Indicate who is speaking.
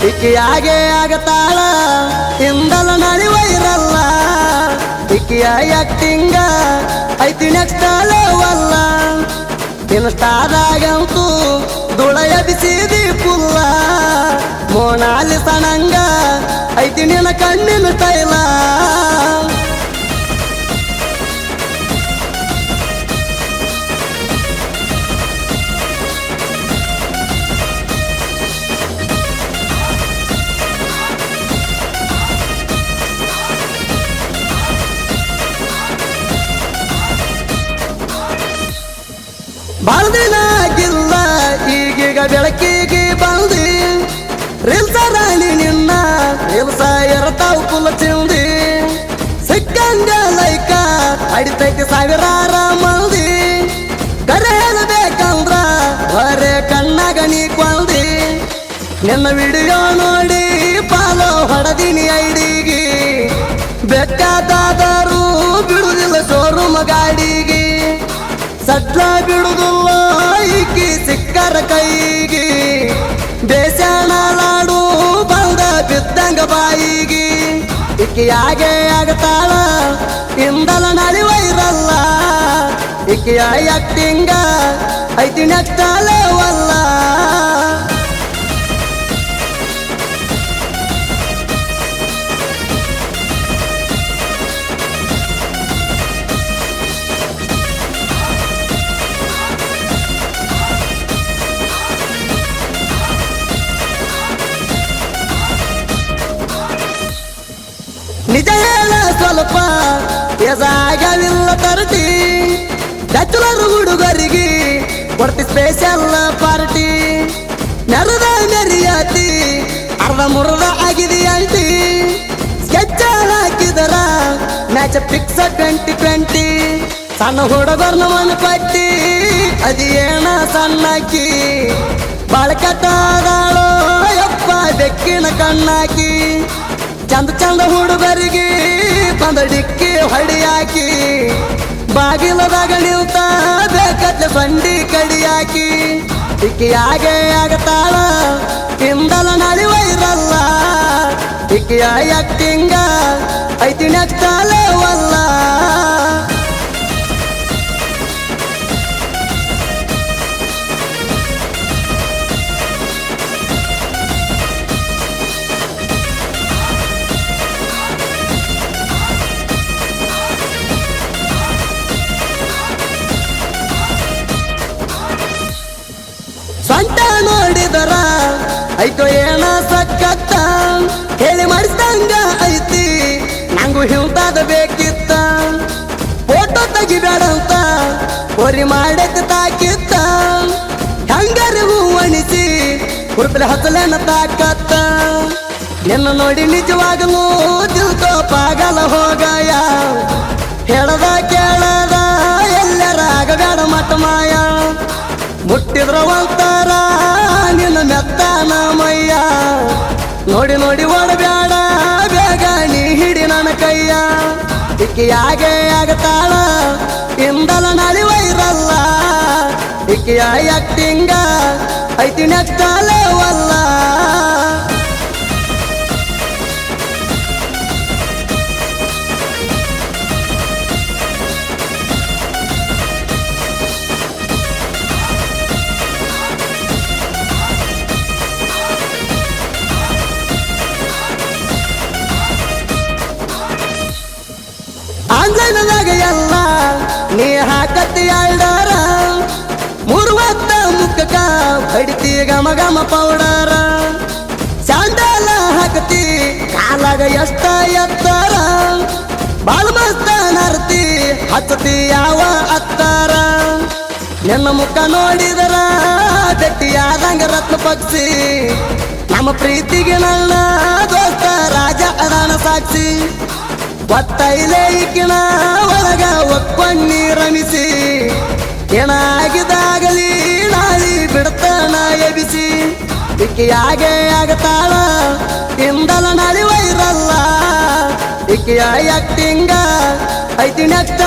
Speaker 1: ಇಕ್ಕಿಯಾಗೆ ಆಗತಾಳ ಹಿಂದಲ ನಳಿವೈರಲ್ಲ ಇಕ್ಕಿಯ acting ಐತಿ next ಲೆವಲ್ಲ ಇನ್ಸ್ಟಾದಾಗಂತೂ ದುಳ ಎಬಿಸಿದಿ ಪುಲ್ಲ ಮೋನಾಲಿಸನಂಗ ಐತಿ ನಿನ್ನ ಕಣ್ಣಿನ ತೈಲ ಬಾಳ್ದಿನ ಗಿಲ್ಲ ಈಗೀಗ ಬೆಳಕಿಗೆ ಬಂದಿ ರೀಲ್ಸ ರಾಣಿ ನಿನ್ನ ರೀಲ್ಸ ಇರತಾವ್ ಕುಲ ಚಿಂದಿ ಸಿಕ್ಕಂಗ ಲೈಕ ಅಡಿತೈತಿ ಸಾವಿರಾರ ಮಂದಿ ಕರೆ ಹೇಳಬೇಕಂದ್ರ ಹೊರೆ ಕಣ್ಣಾಗ ನೀ ಕೊಂದಿ ನಿನ್ನ ವಿಡಿಯೋ ನೋಡಿ ಪಾಲೋ ಹೊಡದಿನಿ ಐಡಿಗೆ ಬೇಕಾದಾದರೂ ಬಿಡುದಿಲ್ಲ ಶೋರೂಮ್ ಗಾಡಿಗೆ ಸಡ್ಲ ಬಿಡುದಿಲ್ಲ ಈಕಿ ಸಿಕ್ಕರ ಕೈಗೆ ಬೇಸಣ ಲಾಡು ಬಂದ ಬಿದ್ದಂಗ ಬಾಯಿಗೆ ಇಕ್ಕಿಯಾಗೆ ಆಗತಾಳ ಹಿಂದಲ ನಳಿವೈರಲ್ಲ ಇಕ್ಕಿಯ ಆಕ್ಟಿಂಗ ಐತಿ ನೆಕ್ಸ್ಟ್ ಲೆವಲ್ಲ ನಿಜ ಹೇಳ ಸ್ವಲ್ಪ ಎಸಾಗವಿಲ್ಲ ತರಟಿ ಬ್ಯಾಚುಲರ್ ಹುಡುಗರಿಗೆ ಕೊಡ್ತಿ ಸ್ಪೆಷಲ್ ಪಾರ್ಟಿ ನೆರದ ಮೆರಿಯಾತಿ ಅರ್ಧ ಮುರ್ದ ಆಗಿದೆ ಅಂಟಿ ಸ್ಕೆಚ್ ಹಾಕಿದರ ಮ್ಯಾಚ್ ಫಿಕ್ಸ್ 2020 ಸಣ್ಣ ಹುಡುಗರ್ನ ಮನ ಪಟ್ಟಿ ಅದೇನ ಸಣ್ಣಕ್ಕಿ ಬಾಳಕಟ್ಟಾದಾಳೋ ಯಪ್ಪ ಬೆಕ್ಕಿನ ಕಣ್ಣಾಕಿ ಚಂದ ಚಂದ ಹುಡುಗರಿಗೆ ಬಂದ ಡಿಕ್ಕಿ ಹೊಡಿಯಾಕಿ ಬಾಗಿಲದಾಗ ನಿಲ್ತ ಬೇಕತ್ತೆ ಬಂಡಿ ಕಡಿಯಾಕಿ ಇಕ್ಕಿಯಾಗೆ ಆಗತಾಳ ಹಿಂದಲ ನಳಿವೈರಲ್ಲ ಇಕ್ಕಿಯ ಆಕ್ಟಿಂಗ ಐತಿ ನೆಕ್ಸ್ಟ್ ಲೆವಲ್ಲ ಸ್ವಂತ ನೋಡಿದರ ಐತೋ ಏನ ಸಕ್ಕತ್ತ ಹೇಳಿ ಮಾಡಿಸ್ದಂಗ ಐತಿ ನಂಗೂ ಹಿಂತಾದ ಬೇಕಿತ್ತ ಫೋಟೋ ತೆಗಿಬೇಡಂತ ಹೊರಿ ಮಾಡಕ್ಕೆ ತಾಕಿತ್ತ ಹಂಗರಿಗೂ ಅಣಿಸಿ ಹುರುಪಲೆ ಹಸಲೇನ ತಾಕತ್ತ ನಿನ್ನ ನೋಡಿ ನಿಜವಾಗಲೂ ದಿಲ್ಕೋ ಪಾಗಲ ಹೋಗಯ ಹೇಳದ ಕೇಳದ ಎಲ್ಲರ ಆಗಬೇಡ ಮಠ ಮಾಯ ಮುಟ್ಟಿದ್ರ ಒಂತರ ನಿನ್ನ ಮೆತ್ತನ ಮಯ್ಯ ನೋಡಿ ನೋಡಿ ಓಡಬ್ಯಾಡ ಬೇಗ ನೀ ಹಿಡಿ ನನ್ನ ಕೈಯ ಇಕ್ಕಿಯಾಗೆ ಆಗತಾಳ ಹಿಂದಲ ನಳಿವೈರಲ್ಲ ಇಕ್ಕಿಯ ಆಕ್ಟಿಂಗ ಐತಿ ನೆಕ್ಸ್ಟ್ ಲೆವಲ್ಲ ಆನ್ಲೈನದಾಗ ಎಲ್ಲ ನೀ ಹಾಕತ್ತಿ ಆಲ್ಡಾರ 30 ಮುಖಕ್ಕ ಹೊಡಿತಿ ಗಮ ಗಮ ಪೌಡರ ಸ್ಯಾಂಡಲ ಹಾಕತಿ ಕಾಲಾಗ ಎಷ್ಟ ಎತ್ತರ ಬಾಳ ಮಸ್ತ ನರ್ತಿ ಹಚ್ಚತಿ ಯಾವ ಅತ್ತಾರ ನಿನ್ನ ಮುಖ ನೋಡಿದರ ಗಟ್ಟಿಯಾದಂಗ ರತ್ನ ಪಕ್ಷಿ ನಮ್ಮ ಪ್ರೀತಿಗೆ ನನ್ನ ದೋಸ್ತ ರಾಜ ಅದಾನ ಸಾಕ್ಷಿ ಬತ್ತೈಲೆ ಈಕಿನ ಒಳಗ ಒಕ್ಕೊಂಡಿ ರಮಿಸಿ ಏನಾಗಿದಾಗಲಿ ನಾಳಿ ಬಿಡ್ತಾನ ಎಬಿಸಿ ಇಕ್ಕಿಯಾಗೆ ಆಗತಾಳ ಹಿಂದಲ ನಳಿವೈರಲ್ಲ ಇಕ್ಕಿಯ ಆಕ್ಟಿಂಗ ಐತಿ ನೆಕ್ಸ್ಟ್